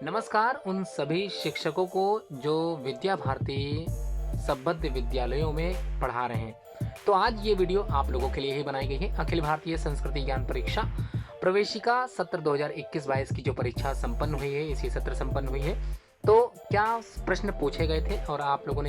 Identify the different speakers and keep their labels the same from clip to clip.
Speaker 1: नमस्कार उन सभी शिक्षकों को जो विद्या भारती संबद्ध विद्यालयों में पढ़ा रहे हैं। तो आज ये वीडियो आप लोगों के लिए ही बनाई गई है। अखिल भारतीय संस्कृति ज्ञान परीक्षा प्रवेशिका सत्र 2021-22 की जो परीक्षा संपन्न हुई है, इसी सत्र संपन्न हुई है। तो क्या प्रश्न पूछे गए थे और आप लोगों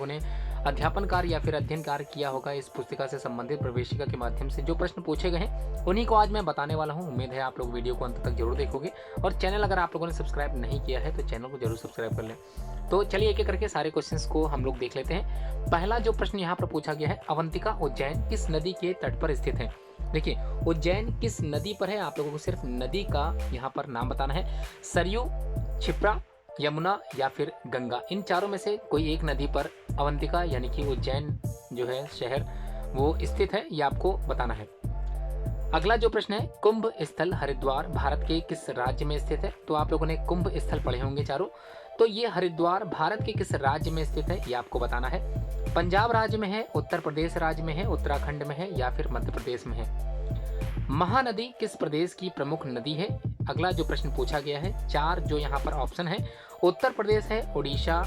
Speaker 1: ने अध्यापन कार्य या फिर अध्ययन कार्य किया होगा इस पुस्तिका से संबंधित प्रवेशिका के माध्यम से जो प्रश्न पूछे गए हैं उन्हीं को आज मैं बताने वाला हूं। उम्मीद है आप लोग वीडियो को अंत तक जरूर देखोगे और चैनल अगर आप लोगों ने सब्सक्राइब नहीं किया है तो चैनल को जरूर सब्सक्राइब कर लें। तो चलिए एक एक करके सारे क्वेश्चंस को हम लोग देख लेते हैं। पहला जो प्रश्न यहाँ पर पूछा गया है, अवंतिका उज्जैन किस नदी के तट पर स्थित है? देखिए, उज्जैन किस नदी पर है, आप लोगों को सिर्फ नदी का यहाँ पर नाम बताना है। सरयू, क्षिप्रा, यमुना या फिर गंगा, इन चारों में से कोई एक नदी पर अवंतिका यानी कि उज्जैन जो है शहर वो स्थित है, ये आपको बताना है। अगला जो प्रश्न है, कुंभ स्थल हरिद्वार भारत के किस राज्य में स्थित है? तो आप लोगों ने कुंभ स्थल पढ़े होंगे चारों, तो ये हरिद्वार भारत के किस राज्य में स्थित है ये आपको बताना है। पंजाब राज्य में है, उत्तर प्रदेश राज्य में है, उत्तराखंड में है या फिर मध्य प्रदेश में है। महानदी किस प्रदेश की प्रमुख नदी है? अगला जो प्रश्न पूछा गया है, चार जो यहाँ पर ऑप्शन है, उत्तर प्रदेश है, उड़ीसा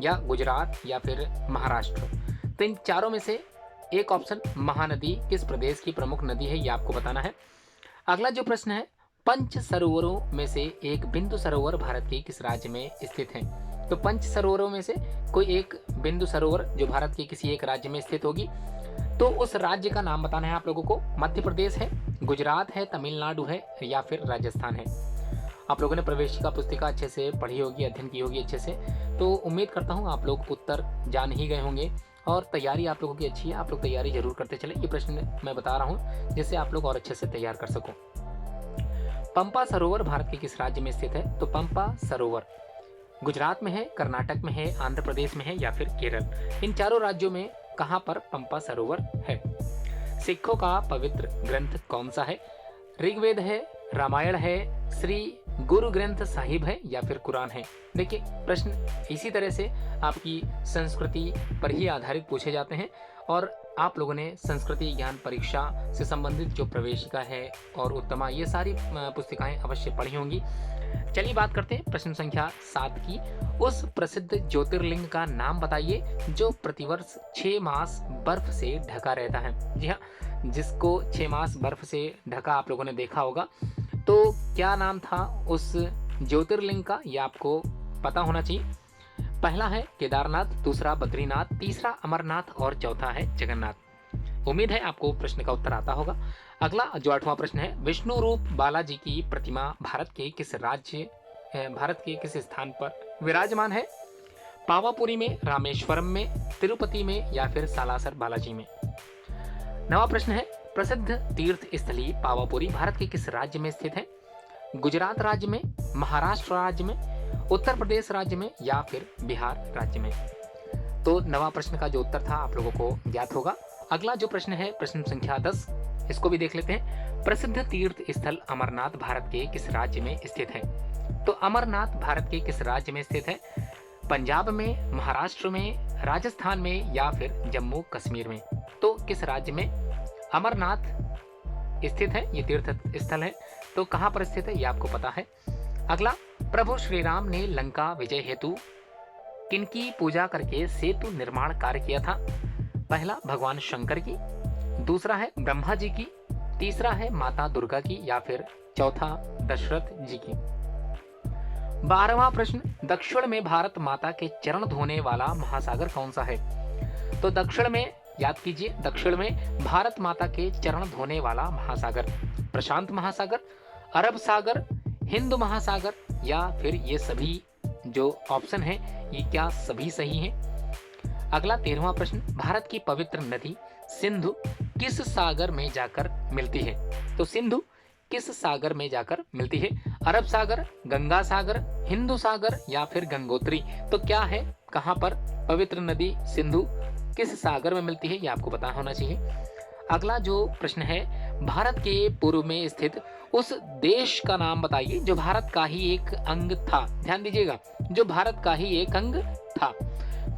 Speaker 1: या गुजरात या फिर महाराष्ट्र। तो इन चारों में से एक ऑप्शन महानदी किस प्रदेश की प्रमुख नदी है ये आपको बताना है। अगला जो प्रश्न है, पंच सरोवरों में से एक बिंदु सरोवर भारत के किस राज्य में स्थित है? तो पंच सरोवरों में से कोई एक बिंदु सरोवर जो भारत के किसी एक राज्य में स्थित होगी, तो उस राज्य का नाम बताना है आप लोगों को। मध्य प्रदेश है, गुजरात है, तमिलनाडु है या फिर राजस्थान है। आप लोगों ने प्रवेशिका पुस्तिका अच्छे से पढ़ी होगी, अध्ययन की होगी अच्छे से, तो उम्मीद करता हूँ आप लोग उत्तर जान ही गए होंगे और तैयारी आप लोगों की अच्छी है। आप लोग तैयारी जरूर करते चले, ये प्रश्न मैं बता रहा हूँ जिससे आप लोग और अच्छे से तैयार कर सको। पंपा सरोवर भारत के किस राज्य में स्थित है? तो पंपा सरोवर गुजरात में है, कर्नाटक में है, आंध्र प्रदेश में है या फिर केरल। इन चारों राज्यों में कहां पर पंपा सरोवर है? सिखों का पवित्र ग्रंथ कौन सा है? ऋग्वेद है, रामायण है, श्री गुरु ग्रंथ साहिब है या फिर कुरान है। देखिए, प्रश्न इसी तरह से आपकी संस्कृति पर ही आधारित पूछे जाते हैं और आप लोगों ने संस्कृति ज्ञान परीक्षा से संबंधित जो प्रवेशिका है और उत्तमा, ये सारी पुस्तिकाएं अवश्य पढ़ी होंगी। चलिए बात करते हैं प्रश्न संख्या 7 की। उस प्रसिद्ध ज्योतिर्लिंग का नाम बताइए जो प्रतिवर्ष 6 मास बर्फ से ढका रहता है। जी हाँ, जिसको 6 मास बर्फ से ढका आप लोगों ने देखा होगा, तो क्या नाम था उस ज्योतिर्लिंग का, ये आपको पता होना चाहिए। पहला है केदारनाथ, दूसरा बद्रीनाथ, तीसरा अमरनाथ और चौथा है जगन्नाथ। उम्मीद है आपको प्रश्न का उत्तर आता होगा। अगला जो 8वां प्रश्न है, विष्णु रूप बालाजी की प्रतिमा भारत के किस स्थान पर विराजमान है? पावापुरी में, रामेश्वरम में, तिरुपति में या फिर सालासर बालाजी में। 9वां प्रश्न है, प्रसिद्ध तीर्थ स्थली पावापुरी भारत के किस राज्य में स्थित है? गुजरात राज्य में, महाराष्ट्र राज्य में, उत्तर प्रदेश राज्य में या फिर बिहार राज्य में। तो 9वां प्रश्न का जो उत्तर था आप लोगों को ज्ञात होगा। अगला जो प्रश्न है, प्रश्न संख्या 10, इसको भी देख लेते हैं। प्रसिद्ध तीर्थ स्थल अमरनाथ भारत के किस राज्य में स्थित है? तो अमरनाथ भारत के किस राज्य में स्थित है? पंजाब में, महाराष्ट्र में, राजस्थान में या फिर जम्मू कश्मीर में। तो किस राज्य में अमरनाथ स्थित है? ये तीर्थ स्थल है, तो कहां पर स्थित है ये आपको पता है। अगला, प्रभु श्री राम ने लंका विजय हेतु किनकी पूजा करके सेतु निर्माण कार्य किया था? पहला भगवान शंकर की, दूसरा है ब्रह्मा जी की, तीसरा है माता दुर्गा की या फिर चौथा दशरथ जी की। 12वां प्रश्न, दक्षिण में भारत माता के चरण धोने वाला महासागर कौन सा है? तो दक्षिण में, याद कीजिए, दक्षिण में भारत माता के चरण धोने वाला महासागर प्रशांत महासागर, अरब सागर, हिंद महासागर या फिर ये सभी जो ऑप्शन है ये क्या सभी सही हैं? अगला 13वां प्रश्न, भारत की पवित्र नदी सिंधु किस सागर में जाकर मिलती है? तो सिंधु किस सागर में जाकर मिलती है? अरब सागर, गंगा सागर, हिंदू सागर या फिर गंगोत्री। तो क्या है, कहां पर पवित्र नदी सिंधु किस सागर में मिलती है ये आपको पता होना चाहिए। अगला जो प्रश्न है, भारत के पूर्व में स्थित उस देश का नाम बताइए जो भारत का ही एक अंग था। ध्यान दीजिएगा, जो भारत का ही एक अंग था।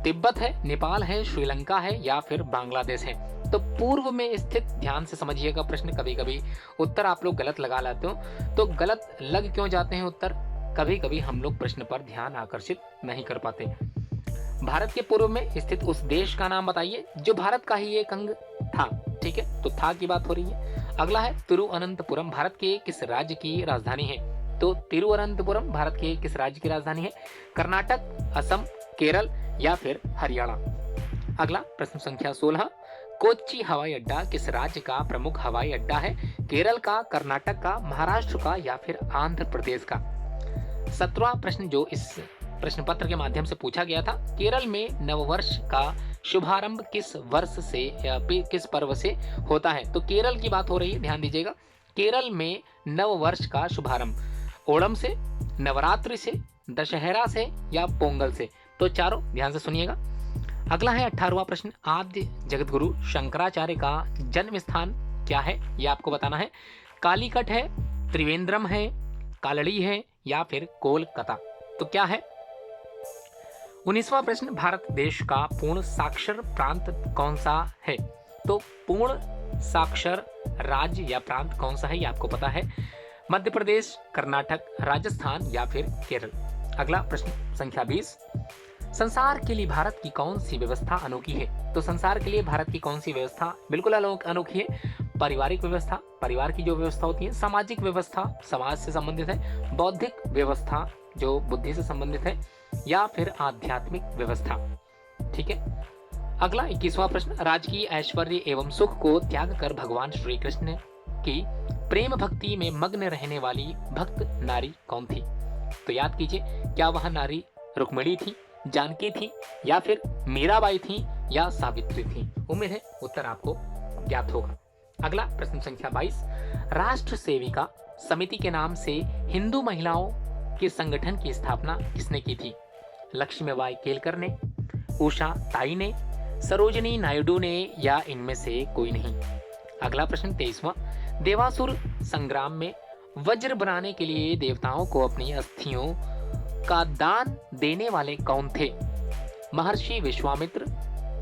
Speaker 1: तिब्बत है, नेपाल है, श्रीलंका है या फिर बांग्लादेश है। तो पूर्व में स्थित, ध्यान से समझिएगा प्रश्न, कभी कभी उत्तर आप लोग गलत लगा लेते हो, तो गलत लग क्यों जाते हैं उत्तर, कभी कभी हम लोग प्रश्न पर ध्यान आकर्षित नहीं कर पाते। भारत के पूर्व में स्थित उस देश का नाम बताइए जो भारत का ही एक अंग था। ठीक है, तो था की बात हो रही है। अगला है तिरुवनंतपुरम भारत के किस राज्य की राजधानी है? तो तिरुवनंतपुरम भारत के किस राज्य की राजधानी है? कर्नाटक, असम, केरल या फिर हरियाणा। अगला प्रश्न संख्या 16, कोच्चि हवाई अड्डा किस राज्य का प्रमुख हवाई अड्डा है? केरल का, कर्नाटक का, महाराष्ट्र का या फिर आंध्र प्रदेश का। 17वां प्रश्न जो इस प्रश्न पत्र के माध्यम से पूछा गया था, केरल में नववर्ष का शुभारंभ किस वर्ष से या किस पर्व से होता है? तो केरल की बात हो रही है, ध्यान दीजिएगा। केरल में नववर्ष का शुभारंभ ओणम से, नवरात्रि से, दशहरा से या पोंगल से। तो चारों ध्यान से सुनिएगा। अगला है 18वां प्रश्न, आद्य जगतगुरु शंकराचार्य का जन्म स्थान क्या है? यह आपको बताना है। कालीकट है, त्रिवेंद्रम है, कालड़ी है या फिर कोलकाता। तो क्या है? 19वां प्रश्न, भारत देश का पूर्ण साक्षर प्रांत कौन सा है? तो पूर्ण साक्षर राज्य या प्रांत कौन सा है, ये आपको पता है। मध्य प्रदेश, कर्नाटक, राजस्थान या फिर केरल। अगला प्रश्न संख्या 20, संसार के लिए भारत की कौन सी व्यवस्था अनोखी है? तो संसार के लिए भारत की कौन सी व्यवस्था बिल्कुल अनोखी है? पारिवारिक व्यवस्था, परिवार की जो व्यवस्था होती है, सामाजिक व्यवस्था समाज से संबंधित है, बौद्धिक व्यवस्था जो बुद्धि से संबंधित है या फिर आध्यात्मिक व्यवस्था। ठीक है। अगला 21वां प्रश्न, राजकीय ऐश्वर्य एवं सुख को त्याग कर भगवान श्री कृष्ण की प्रेम भक्ति में मग्न रहने वाली भक्त नारी कौन थी? तो याद कीजिए, क्या वह नारी रुक्मिणी थी, जानकी थी या फिर मीराबाई थी या सावित्री थी? उम्मीद है उत्तर आपको ज्ञात होगा। अगला प्रश्न संख्या 22, राष्ट्र सेविका समिति के नाम से हिंदू महिलाओं के संगठन की स्थापना किसने की थी? लक्ष्मीबाई केलकर ने, उषा ताई ने, सरोजिनी नायडू ने या इनमें से कोई नहीं। अगला प्रश्न 23वां, देवासुर संग्राम में वज्र बनाने के लिए देवताओं को अपनी अस्थियों का दान देने वाले कौन थे? महर्षि विश्वामित्र,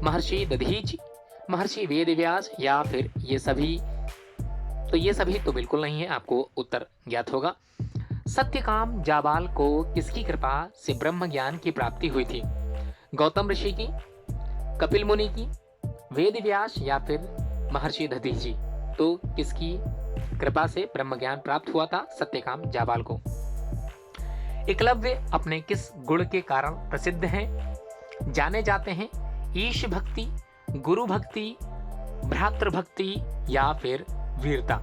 Speaker 1: महर्षि दधीचि, महर्षि वेदव्यास या फिर ये सभी? तो ये सभी तो बिल्कुल नहीं है, आपको उत्तर ज्ञात होगा। सत्यकाम जाबाल को किसकी कृपा से ब्रह्म ज्ञान की प्राप्ति हुई थी? गौतम ऋषि की, कपिल मुनि की, वेदव्यास या फिर महर्षि दधीचि? तो किसकी कृपा से ब्रह्म ज्ञान प्राप्त हुआ था सत्यकाम जाबाल को? एकलव्य अपने किस गुण के कारण प्रसिद्ध हैं, जाने जाते हैं? ईश भक्ति, गुरु भक्ति, भ्रातृभक्ति या फिर वीरता?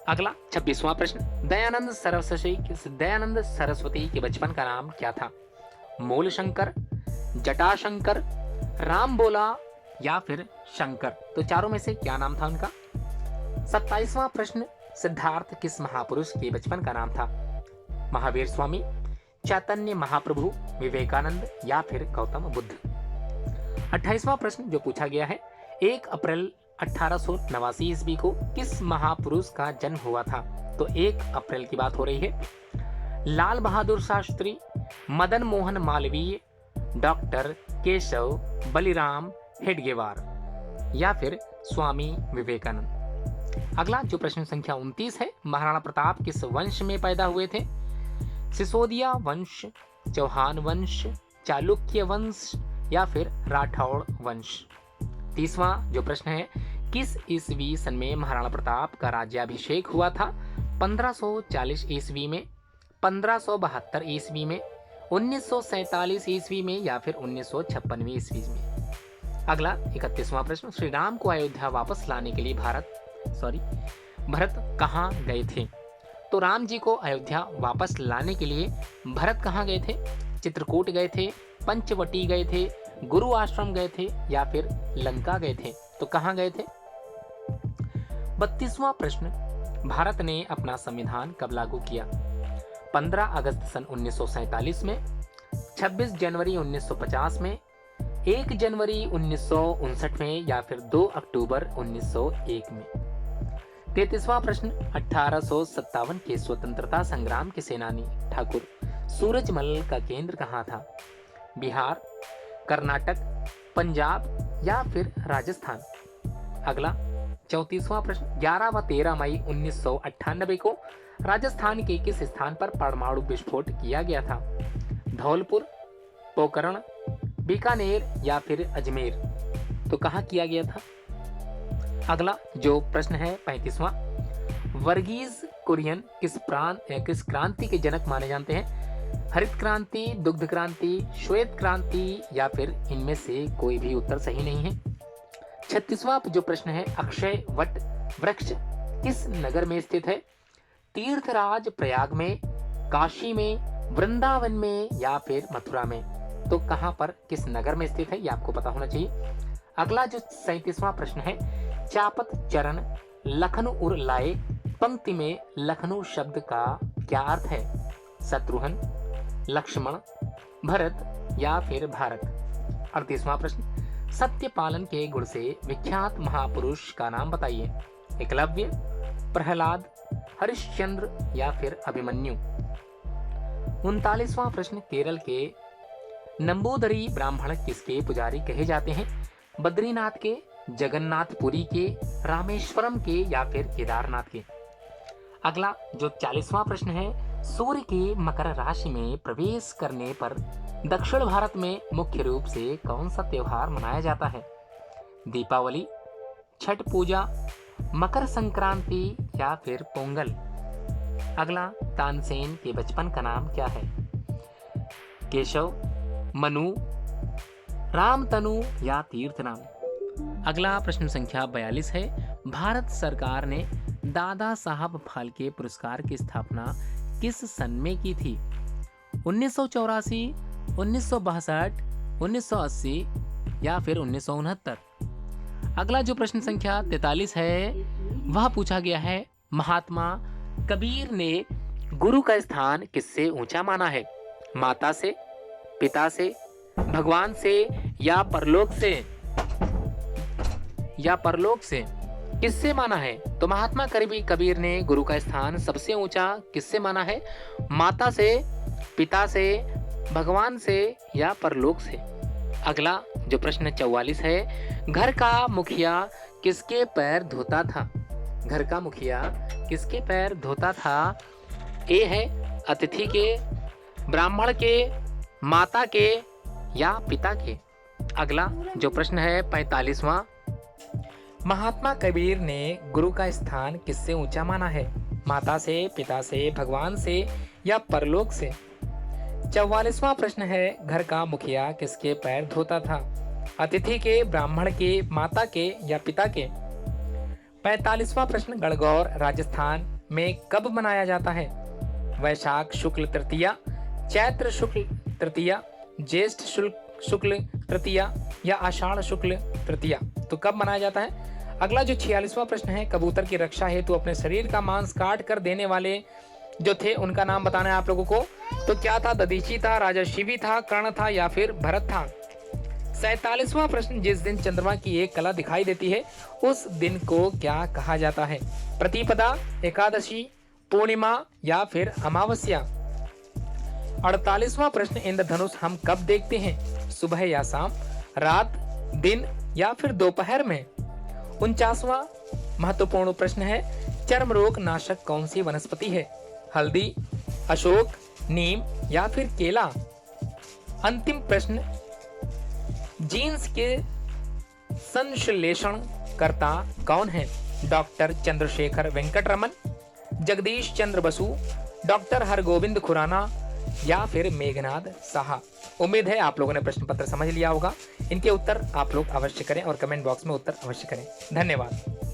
Speaker 1: अगला 26वां प्रश्न, दयानंद सरस्वती के बचपन का नाम क्या था? मूल शंकर, जटाशंकर, राम बोला या फिर शंकर? तो चारों में से क्या नाम था उनका? 27वां प्रश्न, सिद्धार्थ किस महापुरुष के बचपन का नाम था? महावीर स्वामी, चैतन्य महाप्रभु, विवेकानंद या फिर गौतम बुद्ध? 28वां प्रश्न जो पूछा गया है, 1 अप्रैल 1889 ईस्वी को किस महापुरुष का जन्म हुआ था? तो 1 अप्रैल की बात हो रही है। लाल बहादुर शास्त्री, मदन मोहन मालवीय, डॉक्टर केशव बलिराम हेडगेवार या फिर स्वामी विवेकानंद? अगला जो प्रश्न संख्या 29 है, महाराणा प्रताप किस वंश में पैदा हुए थे? सिसोदिया वंश, चौहान वंश, चालुक्य वंश या फिर राठौड़ वंश? 30वां जो प्रश्न है, किस ईस्वी सन में महाराणा प्रताप का राज्याभिषेक हुआ था? 1540 ईस्वी में, 1572 ईस्वी में, 1947 ईस्वी में या फिर 1956 ईस्वी में? अगला 31वां प्रश्न, श्री राम को अयोध्या वापस लाने के लिए भरत कहाँ गए थे? तो राम जी को अयोध्या वापस लाने के लिए भरत कहाँ गए थे? चित्रकूट गए थे, पंचवटी गए थे, गुरु आश्रम गए थे या फिर लंका गए थे? तो कहाँ गए थे? 32वां प्रश्न, भारत ने अपना संविधान कब लागू किया? 15 अगस्त सन 1947 में, 26 जनवरी 1950 में, 1 जनवरी 1959 में या फिर 2 अक्टूबर 1901 में? 33वां प्रश्न, 1857 के स्वतंत्रता संग्राम के सेनानी ठाकुर सूरजमल का केंद्र कहाँ था? बिहार, कर्नाटक, पंजाब या फिर राजस्थान? अगला 34वां प्रश्न, 11 व 13 मई 1998 को राजस्थान के किस स्थान पर परमाणु विस्फोट किया गया था? धौलपुर, पोखरण, बीकानेर या फिर अजमेर? तो कहाँ किया गया था? अगला जो प्रश्न है 35वां, वर्गीज कुरियन किस क्रांति के जनक माने जाते हैं? हरित क्रांति, दुग्ध क्रांति, श्वेत क्रांति या फिर इनमें से कोई भी उत्तर सही नहीं है। 36वां जो प्रश्न है, अक्षय वट वृक्ष किस नगर में स्थित है? तीर्थराज प्रयाग में, काशी में, वृंदावन में या फिर मथुरा में? तो कहां पर किस नगर में स्थित है ये आपको पता होना चाहिए। अगला जो 37वां प्रश्न है, चापत चरण लखनऊ उर लाए पंक्ति में लखनऊ शब्द का क्या अर्थ है? शत्रुघ्न, लक्ष्मण, भरत या फिर भारत? 38वां प्रश्न, सत्य पालन के गुण से विख्यात महापुरुष का नाम बताइए। एकलव्य, प्रहलाद, हरिश्चंद्र या फिर अभिमन्यु? 39वां प्रश्न, केरल के नंबूदरी ब्राह्मण किसके पुजारी कहे जाते हैं? बद्रीनाथ के, जगन्नाथपुरी के, रामेश्वरम के या फिर केदारनाथ के? अगला जो 40वां प्रश्न है, सूर्य के मकर राशि में प्रवेश करने पर दक्षिण भारत में मुख्य रूप से कौन सा त्योहार मनाया जाता है? दीपावली, छठ पूजा, मकर संक्रांति या फिर पोंगल? अगला, तानसेन के बचपन का नाम क्या है? केशव, मनु, रामतनु या तीर्थनाम? अगला प्रश्न संख्या 42 है, भारत सरकार ने दादा साहब फाल्के पुरस्कार की स्थापना किस सन में की थी? 1984, 1962, 1980 या फिर 1969? अगला जो प्रश्न संख्या 43 है, वह पूछा गया है, महात्मा कबीर ने गुरु का स्थान किससे ऊंचा माना है? माता से, पिता से, भगवान से या परलोक से? किससे माना है? तो महात्मा कबीर ने गुरु का स्थान सबसे ऊंचा किससे माना है? माता से, पिता से, भगवान से या परलोक से? अगला जो प्रश्न 44 है, घर का मुखिया किसके पैर धोता था? घर का मुखिया किसके पैर धोता था? ए है अतिथि के, ब्राह्मण के, माता के या पिता के? अगला जो प्रश्न है 45वां, महात्मा कबीर ने गुरु का स्थान किससे ऊंचा माना है? माता से, पिता से, भगवान से या परलोक से? 44वां प्रश्न है, घर का मुखिया किसके पैर धोता था? अतिथि के, ब्राह्मण के, माता के या पिता के? 45वां प्रश्न, गणगौर राजस्थान में कब मनाया जाता है? वैशाख शुक्ल तृतीया, चैत्र शुक्ल तृतीया, ज्येष्ठ शुक्ल तृतीया या आषाढ़ शुक्ल तृतीया? तो कब मनाया जाता है? अगला जो 46वां प्रश्न है, कबूतर की रक्षा हेतु अपने शरीर का मांस काट कर देने वाले जो थे उनका नाम बताना है आप लोगों को। तो क्या था? दधीची था, राजा शिवी था, कर्ण था या फिर भरत था? 47वां प्रश्न, जिस दिन चंद्रमा की एक कला दिखाई देती है उस दिन को क्या कहा जाता है? प्रतिपदा, एकादशी, पूर्णिमा या फिर अमावस्या? 48वां प्रश्न, इंद्रधनुष हम कब देखते हैं? सुबह या शाम, रात, दिन या फिर दोपहर में? 49वां महत्वपूर्ण प्रश्न है, चर्म रोग नाशक कौन सी वनस्पति है? हल्दी, अशोक, नीम या फिर केला? अंतिम प्रश्न, जीन्स के संश्लेषण करता कौन है? डॉक्टर चंद्रशेखर वेंकट रमन, जगदीश चंद्र बसु, डॉक्टर हरगोविंद खुराना या फिर मेघनाद साहा? उम्मीद है आप लोगों ने प्रश्न पत्र समझ लिया होगा। इनके उत्तर आप लोग अवश्य करें और कमेंट बॉक्स में उत्तर अवश्य करें। धन्यवाद।